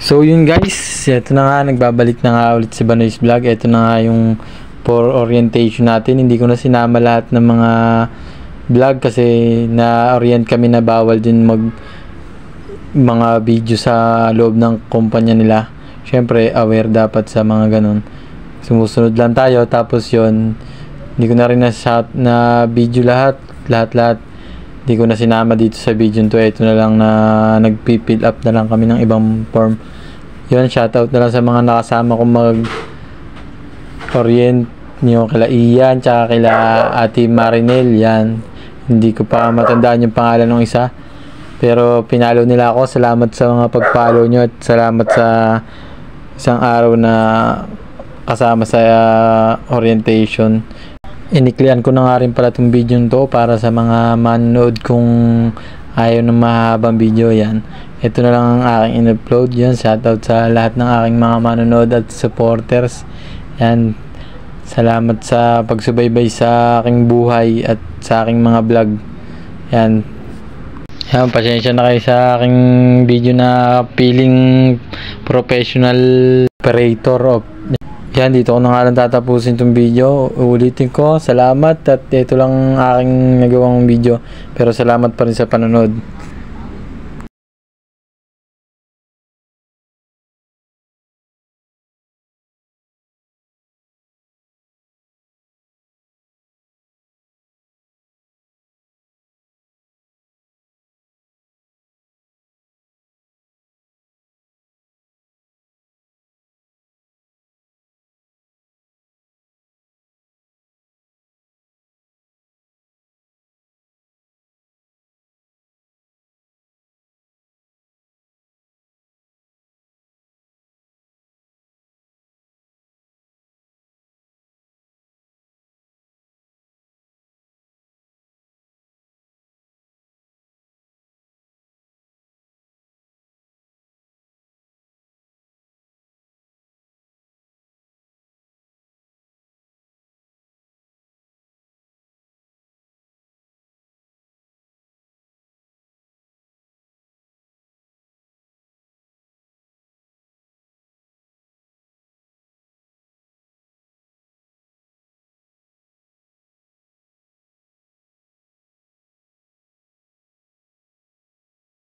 So yun guys, ito na nga, nagbabalik na nga ulit si Banoy's Vlog. Ito na nga yung for orientation natin. Hindi ko na sinama lahat ng mga vlog kasi na-orient kami na bawal din mag mga video sa loob ng kumpanya nila. Syempre aware dapat sa mga ganun. Sumusunod lang tayo, tapos yun, hindi ko na rin na video lahat. Hindi ko na sinama dito sa video to. Ito na lang na nagpi-fill up na lang kami ng ibang form. Yun, shoutout na lang sa mga nakasama kong mag-orient nyo, kila Ian, tsaka kila Ate Marinel. Yan, hindi ko pa matandaan yung pangalan ng isa, pero pinalo nila ako. Salamat sa mga pag-follow nyo at salamat sa isang araw na kasama sa orientation. Iniklian ko na nga rin pala itong video to para sa mga manood kung ayaw ng mahabang video. Yan, ito na lang ang aking in-upload. Yan, shoutout sa lahat ng aking mga manonood at supporters. Yan, salamat sa pagsubaybay sa aking buhay at sa aking mga vlog. Yan, pasensya na kayo sa aking video na feeling professional operator of. Yan, dito ko na nga lang tatapusin itong video. Ulitin ko, salamat, at ito lang aking nagawang video, pero salamat pa rin sa panonood.